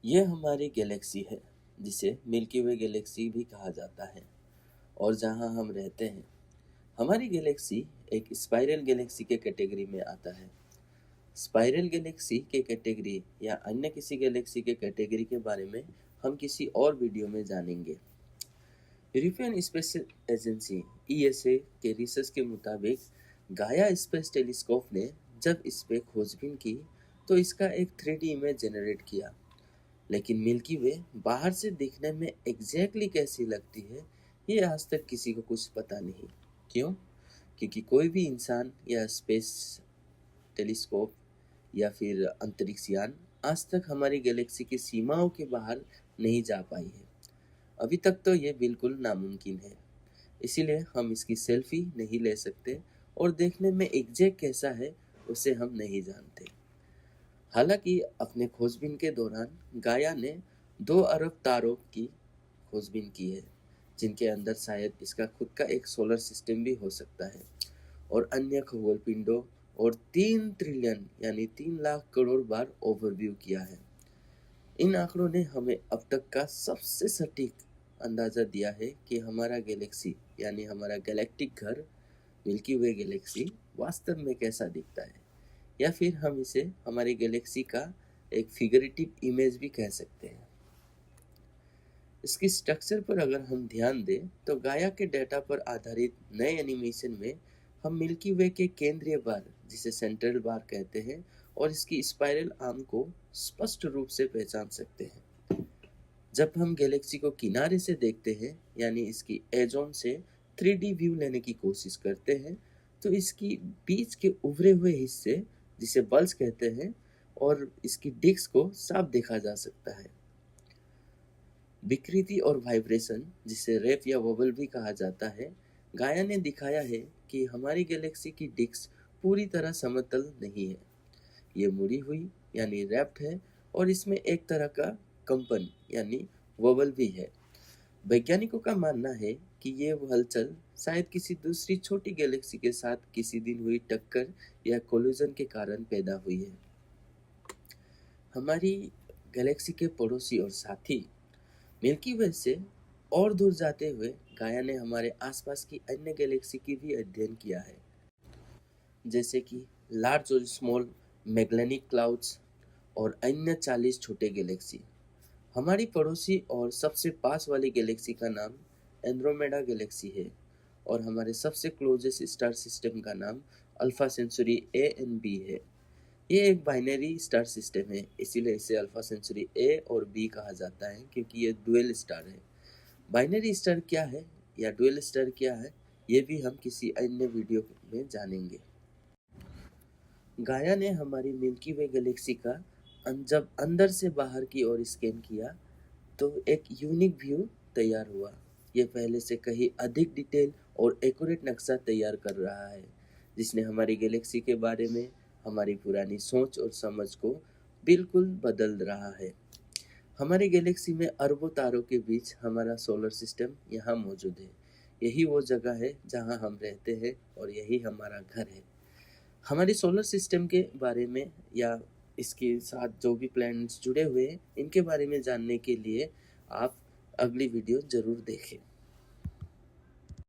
ये हमारी गैलेक्सी है जिसे मिल्की वे गैलेक्सी भी कहा जाता है और जहां हम रहते हैं। हमारी गैलेक्सी एक स्पाइरल गैलेक्सी के कैटेगरी में आता है। स्पाइरल गैलेक्सी के कैटेगरी या अन्य किसी गैलेक्सी के कैटेगरी के बारे में हम किसी और वीडियो में जानेंगे। यूरोपियन स्पेस एजेंसी (ईएसए) के रिसर्च के मुताबिक गाया स्पेस टेलीस्कोप ने जब इस पे खोजबीन की तो इसका एक 3D इमेज जनरेट किया। लेकिन मिल्की वे बाहर से दिखने में एग्जैक्टली कैसी लगती है ये आज तक किसी को कुछ पता नहीं। क्यों? क्योंकि कोई भी इंसान या स्पेस टेलीस्कोप या फिर अंतरिक्ष यान आज तक हमारी गैलेक्सी की सीमाओं के बाहर नहीं जा पाई है। अभी तक तो ये बिल्कुल नामुमकिन है, इसीलिए हम इसकी सेल्फी नहीं ले सकते और देखने में एग्जैक्ट कैसा है उसे हम नहीं जानते। हालांकि अपने खोजबीन के दौरान गाया ने 2 अरब तारों की खोजबीन की है, जिनके अंदर शायद इसका खुद का एक सोलर सिस्टम भी हो सकता है और अन्य खगोल पिंडों और 3 ट्रिलियन यानी 3 लाख करोड़ बार ओवरव्यू किया है। इन आंकड़ों ने हमें अब तक का सबसे सटीक अंदाज़ा दिया है कि हमारा गैलेक्सी यानी हमारा गैलेक्टिक घर मिल्की वे गैलेक्सी वास्तव में कैसा दिखता है, या फिर हम इसे हमारी गैलेक्सी का एक फिगरेटिव इमेज भी कह सकते हैं। इसकी स्ट्रक्चर पर अगर हम ध्यान दें तो गाया के डेटा पर आधारित नए एनिमेशन में हम मिल्की वे के केंद्रीय बार जिसे सेंट्रल बार कहते हैं और इसकी स्पाइरल आर्म को स्पष्ट रूप से पहचान सकते हैं। जब हम गैलेक्सी को किनारे से देखते हैं यानी इसकी एज ऑन से 3D व्यू लेने की कोशिश करते हैं तो इसकी बीच के उभरे हुए हिस्से जिसे बल्ज कहते हैं और इसकी डिस्क को साफ देखा जा सकता है। विकृति और वाइब्रेशन जिसे रैप या वॉबल भी कहा जाता है, गाया ने दिखाया है कि हमारी गैलेक्सी की डिस्क पूरी तरह समतल नहीं है, ये मुड़ी हुई यानी रैप्ड है और इसमें एक तरह का कंपन यानी वॉबल भी है। वैज्ञानिकों का मानना है कि ये हलचल शायद किसी दूसरी छोटी गैलेक्सी के साथ किसी दिन हुई टक्कर या कोलिजन के कारण पैदा हुई है। हमारी गैलेक्सी के पड़ोसी और साथी मिल्की वे से और दूर जाते हुए गाया ने हमारे आसपास की अन्य गैलेक्सी की भी अध्ययन किया है, जैसे कि लार्ज और स्मॉल मैगेलेनिक क्लाउड्स और अन्य 40 छोटे गैलेक्सी। हमारी पड़ोसी और सबसे पास वाली गैलेक्सी का नाम एंड्रोमेडा गैलेक्सी है और हमारे सबसे क्लोजेस्ट स्टार सिस्टम का नाम Alpha Centauri A and B है। ये एक बाइनरी स्टार सिस्टम है, इसीलिए इसे अल्फा सेंचुरी ए और बी कहा जाता है क्योंकि ये डुअल स्टार है। बाइनरी स्टार क्या है या डुअल स्टार क्या है ये भी हम किसी अन्य वीडियो में जानेंगे। गाया ने हमारी मिल्की वे गैलेक्सी का जब अंदर से बाहर की ओर स्कैन किया तो एक यूनिक व्यू तैयार हुआ। ये पहले से कहीं अधिक डिटेल और एक्यूरेट नक्शा तैयार कर रहा है, जिसने हमारी गैलेक्सी के बारे में हमारी पुरानी सोच और समझ को बिल्कुल बदल रहा है। हमारी गैलेक्सी में अरबों तारों के बीच हमारा सोलर सिस्टम यहाँ मौजूद है। यही वो जगह है जहाँ हम रहते हैं और यही हमारा घर है। हमारी सोलर सिस्टम के बारे में या इसके साथ जो भी प्लैनेट्स जुड़े हुए हैं इनके बारे में जानने के लिए आप अगली वीडियो ज़रूर देखें।